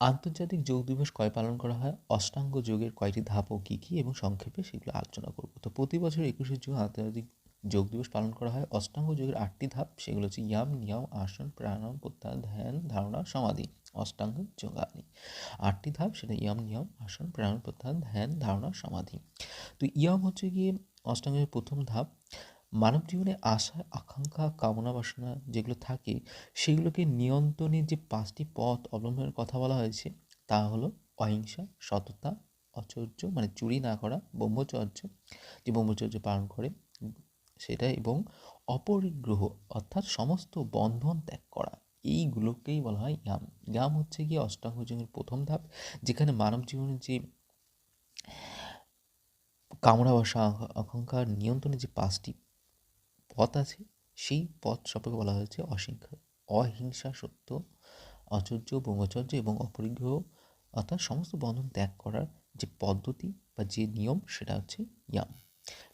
আন্তর্জাতিক যোগ দিবস কয় পালন করা হয়? অষ্টাঙ্গ যোগের কয়টি ধাপ ও কী কী এবং সংক্ষেপে সেগুলো আলোচনা করব। তো প্রতি বছর 21শে জুন আন্তর্জাতিক যোগ দিবস পালন করা হয়। অষ্টাঙ্গ যোগের 8টি ধাপ, সেগুলো হচ্ছে ইয়াম, নিয়ম, আসন, প্রাণায়াম, প্রত্যাহার, ধ্যান, ধারণা, সমাধি। অষ্টাঙ্গ যোগানি 8টি ধাপ, সেটা ইয়াম, নিয়ম, আসন, প্রাণায়াম, প্রত্যাহার, ধ্যান, ধারণা, সমাধি। তো ইয়াম হচ্ছে গিয়ে অষ্টাঙ্গের প্রথম ধাপ। মানব জীবনে আশা, আকাঙ্ক্ষা, কামনা বাসনা যেগুলো থাকে সেগুলোকে নিয়ন্ত্রণের যে 5টি পথ অবলম্বনের কথা বলা হয়েছে তা হলো অহিংসা, সততা, অচর্য মানে চুরি না করা, ব্রহ্মচর্য যে ব্রহ্মচর্য পালন করে সেটা, এবং অপরিগ্রহ অর্থাৎ সমস্ত বন্ধন ত্যাগ করা। এইগুলোকেই বলা হয় ইয়াম। ইয়াম হচ্ছে গিয়ে অষ্টাঙ্গ যোগের প্রথম ধাপ, যেখানে মানব জীবনের যে কামনা বাসা, আকাঙ্ক্ষার নিয়ন্ত্রণের যে 5টি পথ আছে সেই পথ সম্পর্কে বলা হয়েছে অহিংসা, সত্য, অচর্য, ব্রহ্মচর্য এবং অপরিগ্রহ অর্থাৎ সমস্ত বন্ধন ত্যাগ করার যে পদ্ধতি বা যে নিয়ম সেটা হচ্ছে ইয়াম।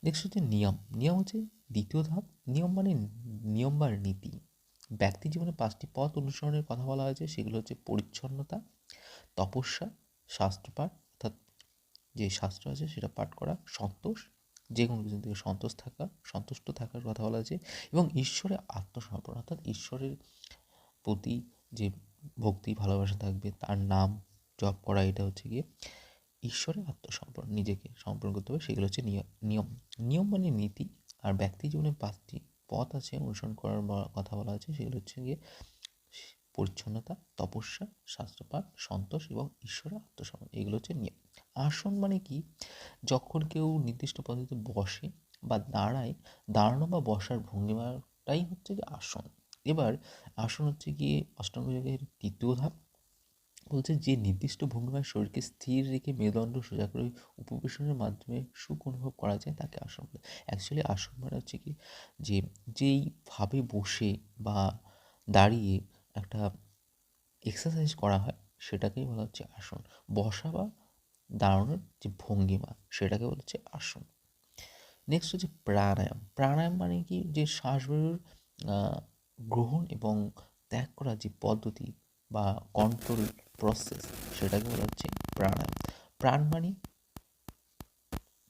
নেক্সট হচ্ছে নিয়ম। নিয়ম হচ্ছে দ্বিতীয় ধাপ। নিয়ম মানে নিয়ম বা নীতি। ব্যক্তি জীবনে 5টি পথ অনুসরণের কথা বলা হয়েছে, সেগুলো হচ্ছে পরিচ্ছন্নতা, তপস্যা, শাস্ত্রপাঠ অর্থাৎ যে শাস্ত্র আছে সেটা পাঠ করা, সন্তোষ যে কোনো কিছু থেকে সন্তুষ্ট থাকার কথা বলা হয়েছে, এবং ঈশ্বরে আত্মসমর্পণ অর্থাৎ ঈশ্বরের প্রতি যে ভক্তি ভালোবাসা থাকবে, তার নাম জপ করা, এটা হচ্ছে গিয়ে ঈশ্বরে আত্মসমর্পণ, নিজেকে সমর্পণ করতে হবে, সেগুলো হচ্ছে নিয়ম। নিয়ম মানে নীতি। আর ব্যক্তি জীবনে 5টি পথ আছে অনুসরণ করার কথা বলা হয়েছে, সেগুলো হচ্ছে গিয়ে পরিচ্ছন্নতা, তপস্যা, শাস্ত্রপাঠ, সন্তোষ এবং ঈশ্বরে আত্মসমর্পণ, এগুলো হচ্ছে নিয়ম। আসন মানে কি? যখন কেউ নির্দিষ্ট পদ্ধতিতে বসে বা দাঁড়ায়, দাঁড়ানো বা বসার ভঙ্গিমাটাই হচ্ছে গিয়ে আসন। এবার আসন হচ্ছে গিয়ে অষ্টাঙ্গ যোগের তৃতীয় ধাপ। বলছে যে নির্দিষ্ট ভঙ্গিমায় শরীরকে স্থির রেখে মেরুদণ্ড সোজা করে উপবেশনের মাধ্যমে সুখ অনুভব করা যায় তাকে আসন বলে। অ্যাকচুয়ালি আসন মানে হচ্ছে কি, যে যেইভাবে বসে বা দাঁড়িয়ে একটা এক্সারসাইজ করা হয় সেটাকেই বলা হচ্ছে আসন। বসা বা দাঁড়ানোর যে ভঙ্গিমা সেটাকে বলা হচ্ছে আসন। নেক্সট হচ্ছে প্রাণায়াম। প্রাণায়াম মানে কি, যে শ্বাসবায়ুর গ্রহণ এবং ত্যাগ করার যে পদ্ধতি বা কন্ট্রোল প্রসেস, সেটাকে বলা হচ্ছে প্রাণায়াম। প্রাণ মানে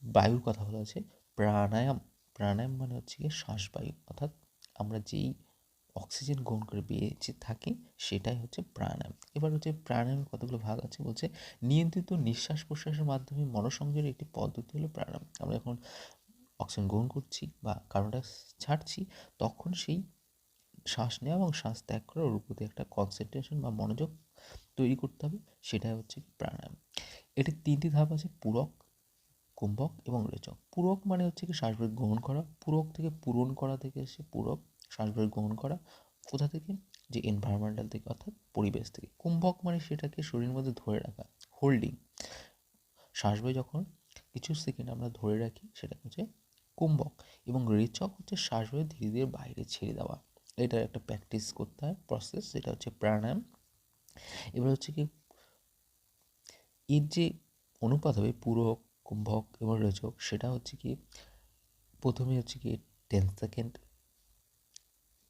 বায়ুর কথা বলা আছে। প্রাণায়াম প্রাণায়াম মানে হচ্ছে গিয়ে শ্বাসবায়ু অর্থাৎ আমরা যেই অক্সিজেন গ্রহণ করে বেঁচে থাকি সেটাই হচ্ছে প্রাণায়াম। এবার হচ্ছে প্রাণায়ামের কতগুলো ভাগ আছে। বলছে নিয়ন্ত্রিত নিঃশ্বাস প্রশ্বাসের মাধ্যমে মনঃসংযোগের একটি পদ্ধতি হলো প্রাণায়াম। আমরা যখন অক্সিজেন গ্রহণ করছি বা কার্বন ডাইঅক্সাইড ছাড়ছি, তখন সেই শ্বাস নেওয়া এবং শ্বাস ত্যাগ করার ওর প্রতি একটা কনসেন্ট্রেশন বা মনোযোগ তৈরি করতে হবে, সেটাই হচ্ছে প্রাণায়াম। এটির 3টি ধাপ আছে: পূরক, কুম্ভক এবং রেচক। পূরক মানে হচ্ছে কি শ্বাসবায়ু গ্রহণ করা। পূরক থেকে পূরণ করা থেকে এসে পূরক, শ্বাসবায়ু গ্রহণ করা কোথা থেকে, যে এনভায়রনমেন্টাল থেকে অর্থাৎ পরিবেশ থেকে। কুম্ভক মানে সেটাকে শরীরের মধ্যে ধরে রাখা, হোল্ডিং। শ্বাসবায়ু যখন কিছু সেকেন্ড আমরা ধরে রাখি সেটা হচ্ছে কুম্ভক। এবং রেচক হচ্ছে শ্বাসবায়ু ধীরে ধীরে বাইরে ছেড়ে দেওয়া। এটার একটা প্র্যাকটিস করতে হয় প্রসেস, সেটা হচ্ছে প্রাণায়াম। এবার হচ্ছে কি, এর যে অনুপাত হবে পূরক, কুম্ভক এবং রেচক, সেটা হচ্ছে কি প্রথমে হচ্ছে কি 10 সেকেন্ড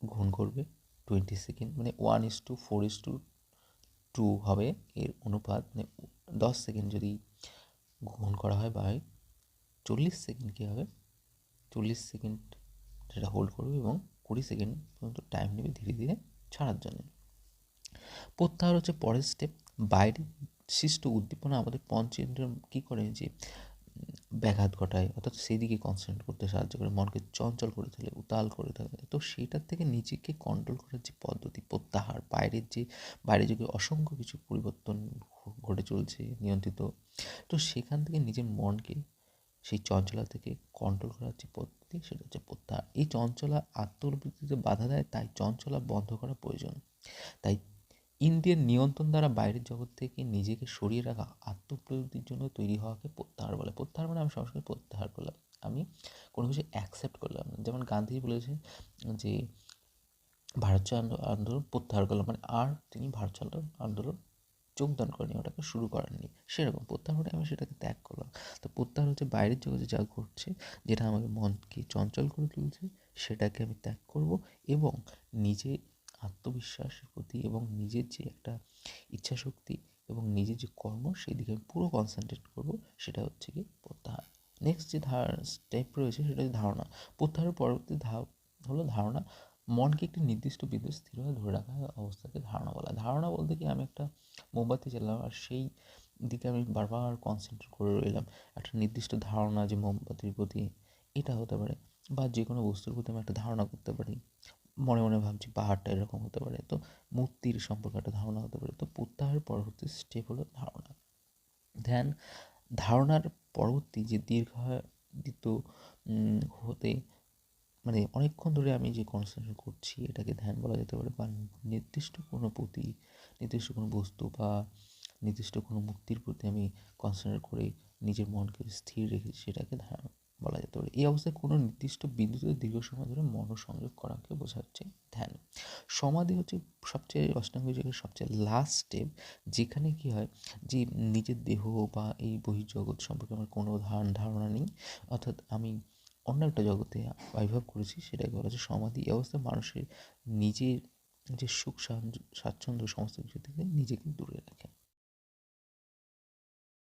গ্রহণ করবে, 20 সেকেন্ড মানে 1:4:2 হবে এর অনুপাত। মানে 10 সেকেন্ড যদি গ্রহণ করা হয় বা 40 সেকেন্ড কী হবে, 40 সেকেন্ড সেটা হোল্ড করবে এবং 20 সেকেন্ড পর্যন্ত টাইম নেবে ধীরে ধীরে ছাড়ার জন্য। প্রত্যাহার হচ্ছে পরের স্টেপ। বাইরে সৃষ্ট উদ্দীপনা আমাদের পঞ্চেন্দ্রিয় কী করে, যে ব্যাঘাত ঘটায় অর্থাৎ সেই দিকে কনসেন্ট্রেট করতে সাহায্য করে, মনকে চঞ্চল করে তোলে, উতাল করে তোলে। তো সেইটার থেকে নিজেকে কন্ট্রোল করার যে পদ্ধতি প্রত্যাহার, বাইরে যুগে অসংখ্য কিছু পরিবর্তন ঘটে চলছে নিয়ন্ত্রিত, তো সেখান থেকে নিজের মনকে সেই চঞ্চলা থেকে কন্ট্রোল করার যে পদ্ধতি সেটা হচ্ছে প্রত্যাহার। এই চঞ্চলা আত্মবিদ্যুতে বাধা দেয়, তাই চঞ্চলা বন্ধ করা প্রয়োজন। তাই ইন্দ্রিয়ের নিয়ন্ত্রণ দ্বারা বাইরের জগৎ থেকে নিজেকে সরিয়ে রাখা আত্মপ্রযুক্তির জন্য তৈরি হওয়াকে প্রত্যাহার বলে। প্রত্যাহার মানে আমি সবসময় প্রত্যাহার করলাম, আমি কোনো কিছু অ্যাকসেপ্ট করলাম না। যেমন গান্ধী বলেছেন যে ভারত ছাড়ো আন্দোলন প্রত্যাহার করলাম, মানে আর তিনি ভারত ছাড়ো আন্দোলন যোগদান করেনি, ওটাকে শুরু করেননি। সেরকম প্রত্যাহার মানে আমি সেটাকে ত্যাগ করলাম। তো প্রত্যাহার হচ্ছে বাইরের জগতে যা ঘটছে, যেটা আমাকে মনকে চঞ্চল করে তুলছে, সেটাকে আমি ত্যাগ করব এবং নিজে আত্মবিশ্বাসের প্রতি এবং নিজের যে একটা ইচ্ছাশক্তি এবং নিজের যে কর্ম সেই দিকে আমি পুরো কনসেন্ট্রেট করবো, সেটা হচ্ছে কি প্রত্যাহার। নেক্সট যে স্টেপ রয়েছে সেটা হচ্ছে ধারণা। প্রত্যাহারের পরবর্তী ধাপ হলো ধারণা। মনকে একটি নির্দিষ্ট বিন্দু স্থিরভাবে ধরে রাখা অবস্থাকে ধারণা বলা হয়। ধারণা বলতে কি, আমি একটা মোমবাতি জ্বালালাম আর সেই দিকে আমি বারবার কনসেন্ট্রেট করে রইলাম, একটা নির্দিষ্ট ধারণা যে মোমবাতির প্রতি, এটা হতে পারে। বা যে কোনো বস্তুর প্রতি আমি একটা ধারণা করতে পারি, মনে মনে ভাবছি পাহাড়টা এরকম হতে পারে, তো মূর্তির সম্পর্কে একটা ধারণা হতে পারে। তো প্রত্যাহারের পরবর্তী স্টেপ হলো ধারণা। ধ্যান ধারণার পরবর্তী যে দীর্ঘায়িত হতে, মানে অনেকক্ষণ ধরে আমি যে কনসেন্ট্রেট করছি এটাকে ধ্যান বলা যেতে পারে। বা নির্দিষ্ট কোনো প্রতি, নির্দিষ্ট কোনো বস্তু বা নির্দিষ্ট কোনো মূর্তির প্রতি আমি কনসেন্ট্রেট করে নিজের মনকে স্থির রেখেছি, সেটাকে ধ্যান বলা যেতে পারে। এই অবস্থায় কোনো নির্দিষ্ট বিন্দুতে দীর্ঘ সময় ধরে মনোসংযোগ করাকে বোঝাচ্ছে ধ্যান। সমাধি হচ্ছে সবচেয়ে অষ্টাঙ্গ যোগের সবচেয়ে লাস্ট স্টেপ, যেখানে কি হয় যে নিজের দেহ বা এই বহির্জগৎ সম্পর্কে আমার কোনো ধারণা নেই, অর্থাৎ আমি অন্য একটা জগতে আবির্ভাব করেছি, সেটাকে বলা হচ্ছে সমাধি। এই অবস্থায় মানুষের নিজের যে সুখ স্বাচ্ছন্দ্য সমস্ত কিছু থেকে নিজেকে দূরে রাখে।